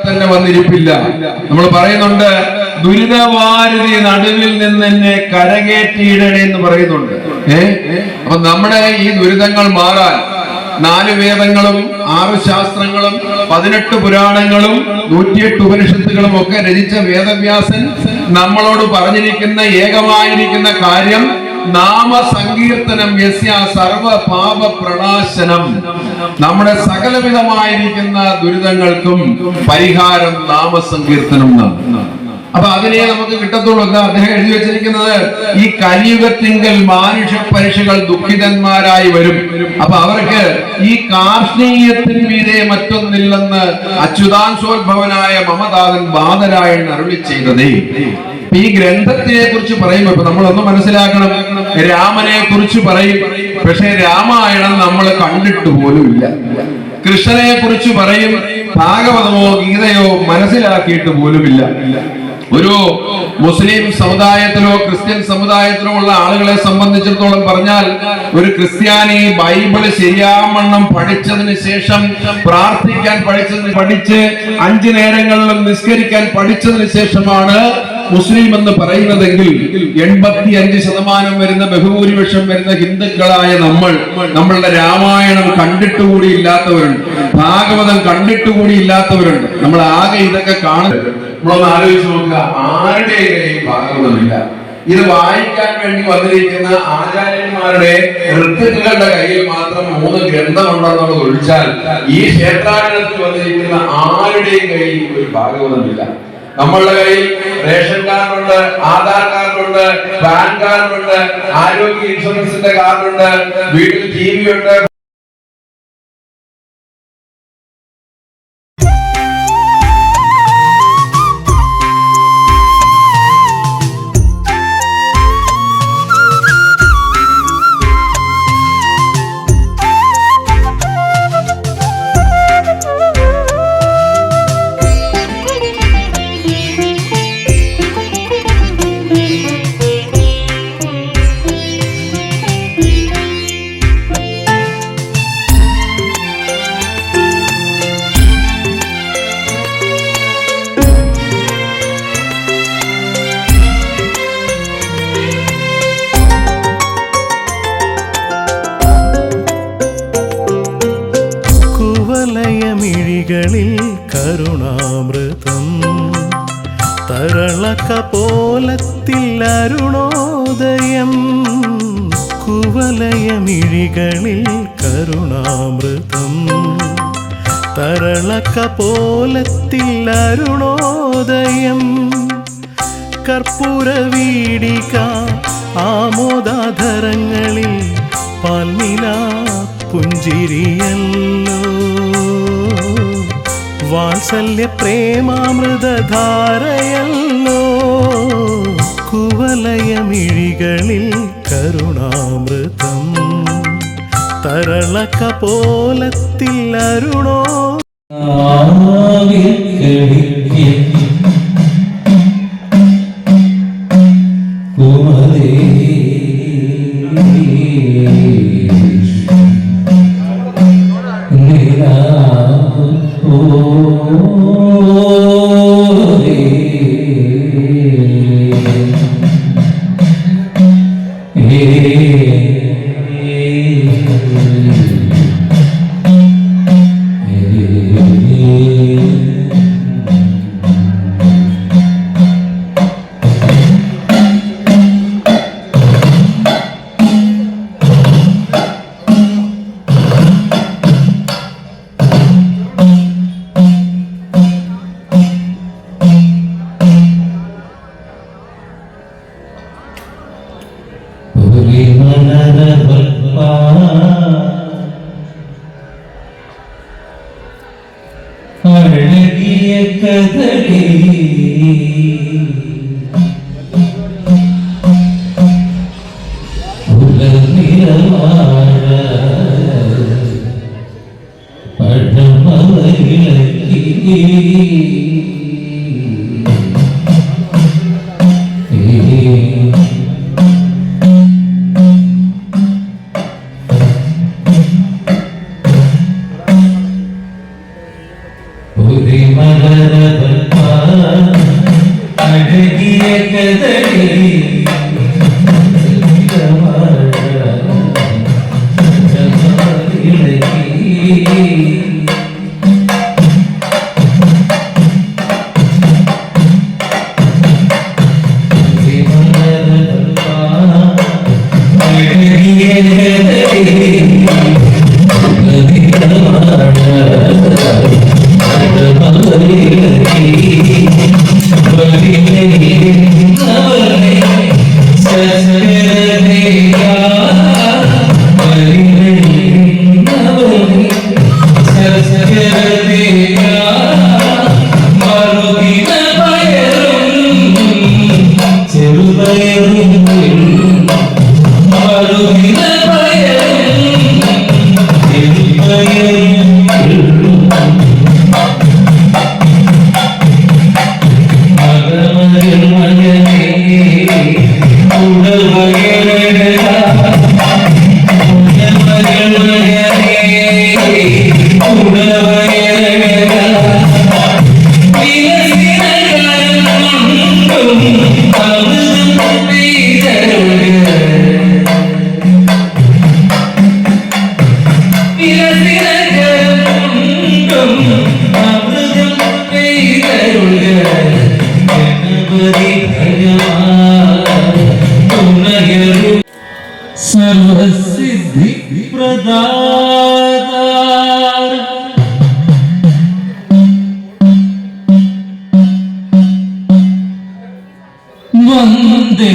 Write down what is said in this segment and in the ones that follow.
തന്നെ വന്നിരിപ്പില്ല. നമ്മൾ പറയുന്നുണ്ട്, ദുരിതവാരുതി നടുവിൽ നിന്ന് എന്നെ കരകേറ്റിയിടണേ എന്ന് പറയുന്നുണ്ട്. അപ്പൊ നമ്മുടെ ഈ ദുരിതങ്ങൾ മാറാൻ 4 വേദങ്ങളും 6 ശാസ്ത്രങ്ങളും 18 പുരാണങ്ങളും 108 ഉപനിഷത്തുകളും ഒക്കെ രചിച്ച വേദവ്യാസൻ നമ്മളോട് പറഞ്ഞിരിക്കുന്ന ഏകമായിരിക്കുന്ന കാര്യം നാമസങ്കീർത്തനം യസ്യ സർവ പാപ പ്രണാശനം. നമ്മുടെ സകലവിധമായിരിക്കുന്ന ദുരിതങ്ങൾക്കും പരിഹാരം നാമസങ്കീർത്തനം. അപ്പൊ അതിനെ നമുക്ക് കിട്ടത്തുള്ളൂ. അദ്ദേഹം എഴുതി വെച്ചിരിക്കുന്നത്, ഈ കലിയുഗത്തിങ്കൽ മാനുഷ പരീക്ഷകൾ ദുഃഖിതന്മാരായി വരും. അപ്പൊ അവർക്ക് ഈ കാർഷ്ണീയത്തിന് മീതെ മറ്റൊന്നില്ലെന്ന് അച്യുതാംശോത്ഭവനായ മമതാതൻ ബാദരായൺ അരുളി ചെയ്തതേ. ഈ ഗ്രന്ഥത്തിനെ കുറിച്ച് പറയുമ്പോ ഇപ്പൊ നമ്മളൊന്നും മനസ്സിലാക്കണം. രാമനെ കുറിച്ച് പറയും, പക്ഷെ രാമായണം നമ്മൾ കണ്ടിട്ട് പോലുമില്ല. കൃഷ്ണനെ കുറിച്ച് പറയും, ഭാഗവതമോ ഗീതയോ മനസ്സിലാക്കിയിട്ട് പോലുമില്ല. ഒരു മുസ്ലിം സമുദായത്തിലോ ക്രിസ്ത്യൻ സമുദായത്തിലോ ഉള്ള ആളുകളെ സംബന്ധിച്ചിടത്തോളം പറഞ്ഞാൽ, ഒരു ക്രിസ്ത്യാനി ബൈബിള് ശരിയാവണ്ണം പഠിച്ചതിന് ശേഷം, പ്രാർത്ഥിക്കാൻ പഠിച്ച് 5 നേരങ്ങളിലും നിസ്കരിക്കാൻ പഠിച്ചതിന് ശേഷമാണ് മുസ്ലിം എന്ന് പറയുന്നതെങ്കിൽ 85% വരുന്ന ബഹുഭൂരിപക്ഷം വരുന്ന ഹിന്ദുക്കളായ നമ്മളുടെ രാമായണം കണ്ടിട്ടുകൂടി ഇല്ലാത്തവരുണ്ട്, ഭാഗവതം കണ്ടിട്ടുകൂടി ഇല്ലാത്തവരുണ്ട്. നമ്മൾ ആകെ ഇതൊക്കെ കാണുന്നത്. നമ്മളൊന്ന് ആലോചിച്ച് നോക്കുക, ആരുടെ കയ്യിൽ ഭാഗവതമില്ല? ഇത് വായിക്കാൻ വേണ്ടി വന്നിരിക്കുന്ന ആചാര്യന്മാരുടെ ഋത്തുക്കളുടെ കയ്യിൽ മാത്രം 3 ഗ്രന്ഥമുണ്ടെന്നുള്ളത് ഒഴിച്ചാൽ ഈ ക്ഷേത്രാങ്കണത്തിൽ വന്നിരിക്കുന്ന ആരുടെയും കയ്യിൽ ഒരു ഭാഗവതമില്ല. നമ്മളുടെ കയ്യിൽ റേഷൻ കാർഡുണ്ട്, ആധാർ കാർഡുണ്ട്, പാൻ കാർഡുണ്ട്, ആരോഗ്യ ഇൻഷുറൻസിന്റെ കാർഡുണ്ട്, വീട്ടിൽ TV ഉണ്ട്. മിഴികളിൽ കരുണാമൃതം തരളകപോലത്തിൽ അരുണോദയം. കുവലയമിഴികളിൽ കരുണാമൃതം തരളകപോലത്തിൽ അരുണോദയം. കർപ്പൂരവീടിക ആമോദാധരങ്ങളിൽ പാൽനിലാ പുഞ്ചിരിയല്ലോ. വാത്സല്യ പ്രേമാമൃതധാരയല്ലോ. കുവലയമിഴികളിൽ കരുണാമൃതം തരളകപോലത്തിൽ അരുണോ. അഴകി അഴകിയ കഥകളി അഴകിയ കഥകളി സർവസിദ്ധി പ്രദാത വന്ദേ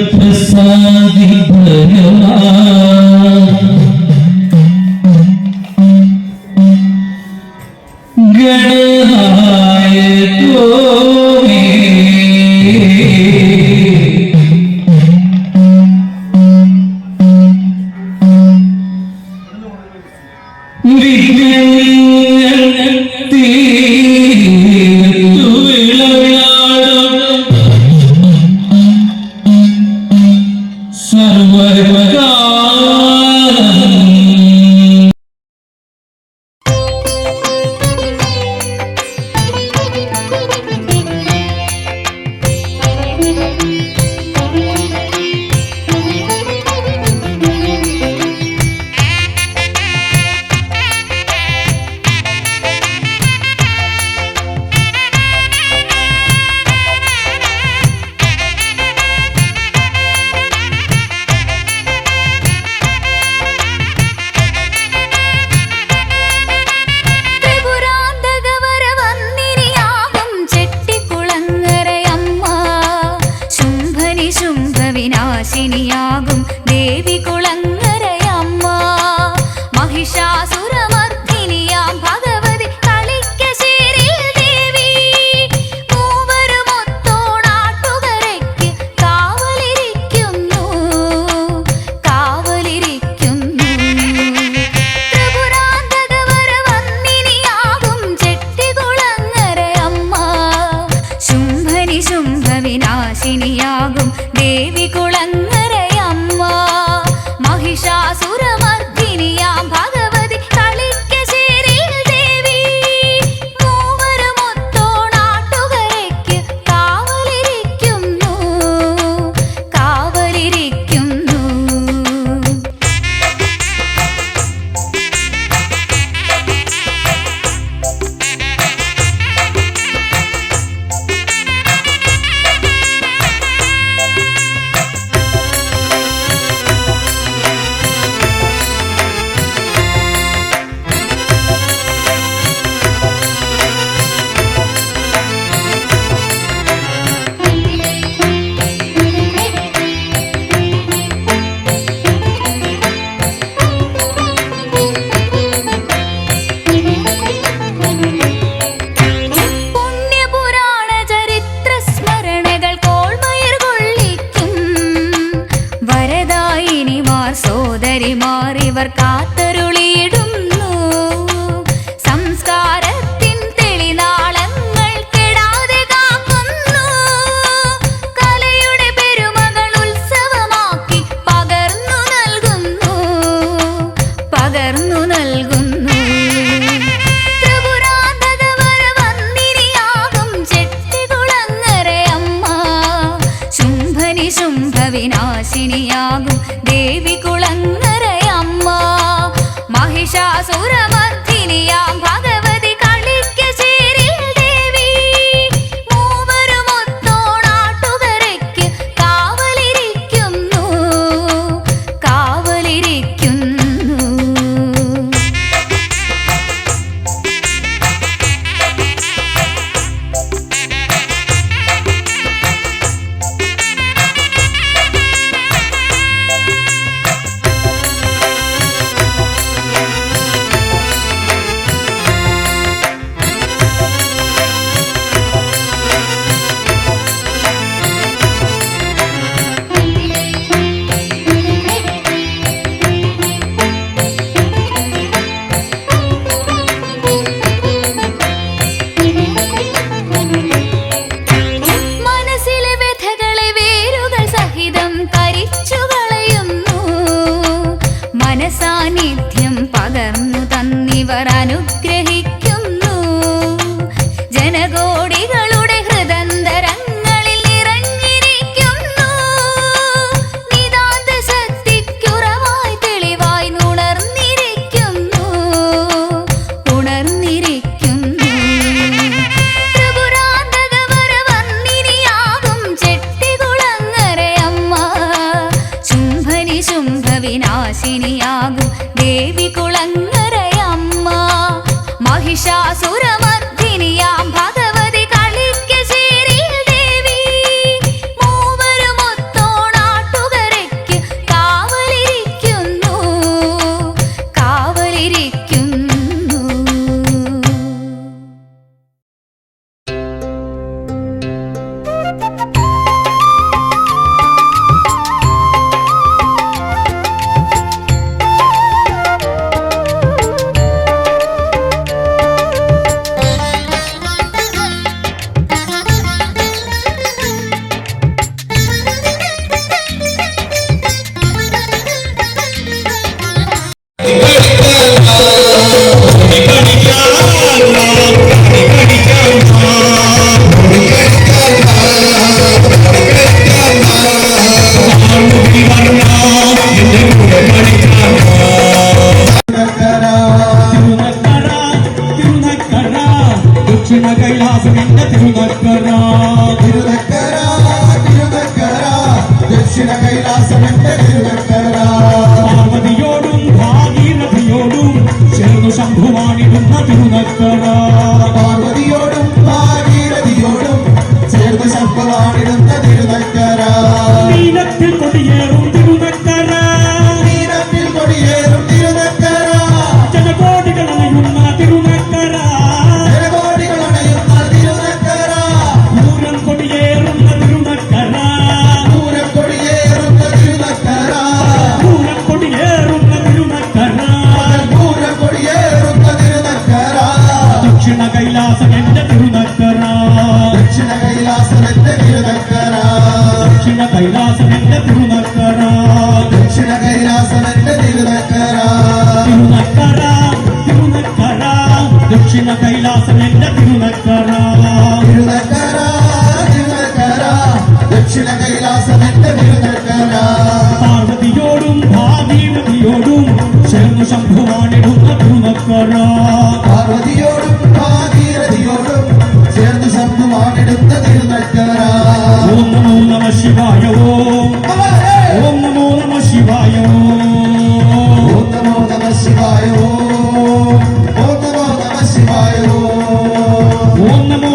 പ്രസാദി മഹിഷാസുരമർദ്ദിനിയാം ഭഗവതി കളിക്കശ്ശേരിൽ ദേവി മൂവരുമൊത്തോണാട്ടുകരയ്ക്ക് കാവലിരിക്കുന്നു കാവലിരിക്കുന്നു. മനസ്സിലെ വ്യഥകളെ വേരുകൾ സഹിതം കരിച്ചുകളയുന്നു. മനസാന്നിധ്യം പകർന്നു തന്നിവർ അനുഗ്രഹിക്കുന്നു. ജനകോടികളുടെ ഹൃദന്തരങ്ങളിൽ നിറഞ്ഞിരിക്കുന്നു. നിതാന്ത ശക്തിക്കുറവായി തെളിവായി ഉണർന്നിരിക്കുന്നു ഉണർന്നിരിക്കുന്നു. ത്രിപുരാന്തകവരവർണ്ണിനിയാകും ചെട്ടികുളങ്ങരയമ്മ ശുംഭനി ശുംഭവിനാശിനിയാകും ദേവി കുളങ്ങരയമ്മ മഹിഷാസുരമർദ്ദിനിയാം ഭഗവതി കളിക്കശ്ശേരിൽ ദേവി മൂവരുമൊത്തോണാട്ടുകരയ്ക്ക് കാവലിരിക്കുന്നു കാവലിരിക്കുന്നു. ദക്ഷിണ കൈലാസമെന്റെ തിരുനക്കര ദക്ഷിണ കൈലാസമെന്റെ തിരുനക്കര പാർവതിയോടും ഭാഗീരഥിയോടും ചേർന്നു ശംഭുവാണിടുന്ന തിരുനക്കര പാർവതിയോടും ഭാഗീരഥിയോടും ചേർന്ന് ശബ്ദമാണിടുന്ന തിരുനക്കര നീലത്തിൽ കൊടിയേറും തിരുനക്കര നീരത്തിൽ കൊടിയേറും തിരുനക്കര ജനകോടികൾ അണയുന്ന തിരുനക്കര ജനകോടികൾ അണയുന്ന തിരുനക്കര പൂരം കൊടിയേറുന്ന തിരുനക്കര പൂരം കൊടിയേറുന്ന തിരുനക്കര പൂരം കൊടിയേറുന്ന തിരുനക്കര പൂരം കൊടിയേറുന്ന തിരുനക്കര ദക്ഷിണ കൈലാസമെന്റെ തിരുനക്കര ദക്ഷിണ കൈലാസമെന്റെ തിരുനക്കര ദക്ഷിണ കൈലാസമെന്റെ തിരുനക്കര ദക്ഷിണ കൈലാസമെന്റെ തിരുനക്കര തിരുനക്കര തിരുനക്കര ദക്ഷിണ കൈലാസമെന്റെ തിരുനക്കര തിരുനക്കര തിരുനക്കര ദക്ഷിണ കൈലാസമെന്റെ തിരുനക്കര പാർവതിയോടും ഭാഗീരഥിയോടും ചേർന്നു ശംഭുവാണിടുന്ന തിരുനക്കര പാർവതിയോടും ഭാഗീരഥിയോടും ചേർന്ന് ശബ്ദമാണെടുത്ത തിരുനക്കര ഓം നമോ നമ ശിവായ ഓം ഓം നമോ നമ ശിവായ ഓം നമോ നമ ശിവായ ഓം നമോ നമ ശിവായ ഓം നമോ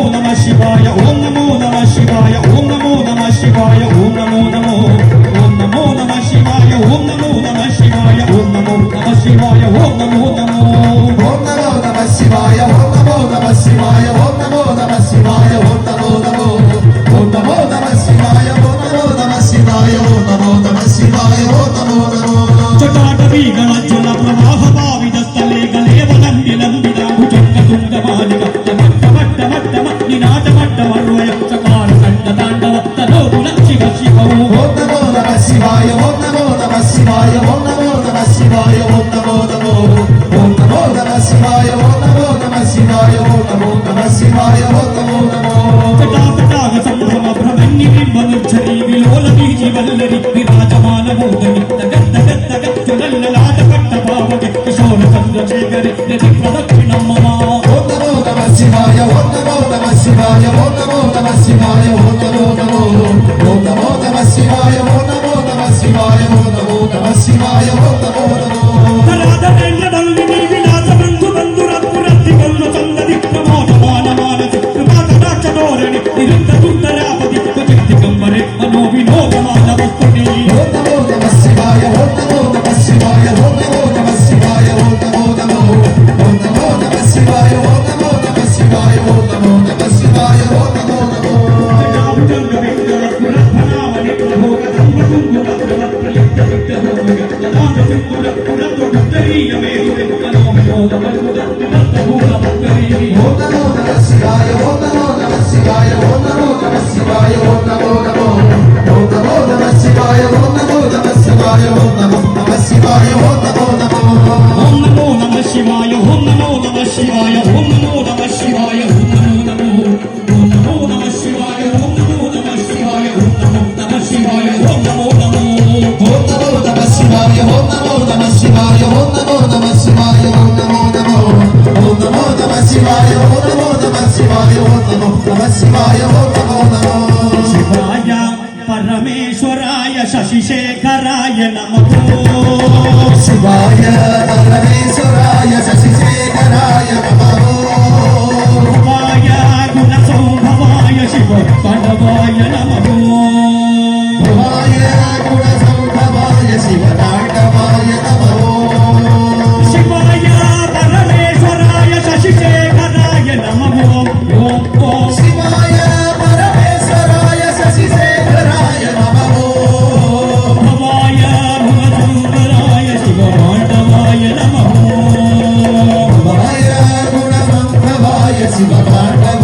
ഓം നമോ നമഃ ശിവായ ഓം നമോ നമോ ഓം നമോ നമഃ ശിവായ ഓം നമോ നമഃ ശിവായ ഓം നമോ നമഃ ശിവായ ഓം നമോ നമോ ഓം നമോ നമഃ ശിവായ ഓം നമോ നമഃ ശിവായ ഓം നമോ നമഃ ശിവായ ഓം നമോ നമോ ഓം നമോ നമഃ ശിവായ ഓം നമോ നമഃ ശിവായ ഓം നമോ നമഃ ശിവായ ഓം നമോ നമോ ശിവായ പരമേശ്വരായ ശശിശേഖരായ നമഃ ശിവായ പരമേശ്വരായ ശശിശേഖരായ നമഃ ഭവായ ഗുണസംഭവായ ശിവ പാണ്ഡവായ നമഃ ഭവായ ഗുണസംഭവായ ശിവതാണ്ഡവായ നമഃ ശിവായ പരമേശ്വരായ ശശിശേഖരായ നമഃ ഓം ഓം ശിവായ പരമേശ്വരായ ശശിശേഖരായ നമഃ ഭവായ ഗുണസംഭവായ ശിവ പാണ്ഡവായ നമഃ ഭവായ ഗുണസംഭവായ ശിവതാണ്ഡവായ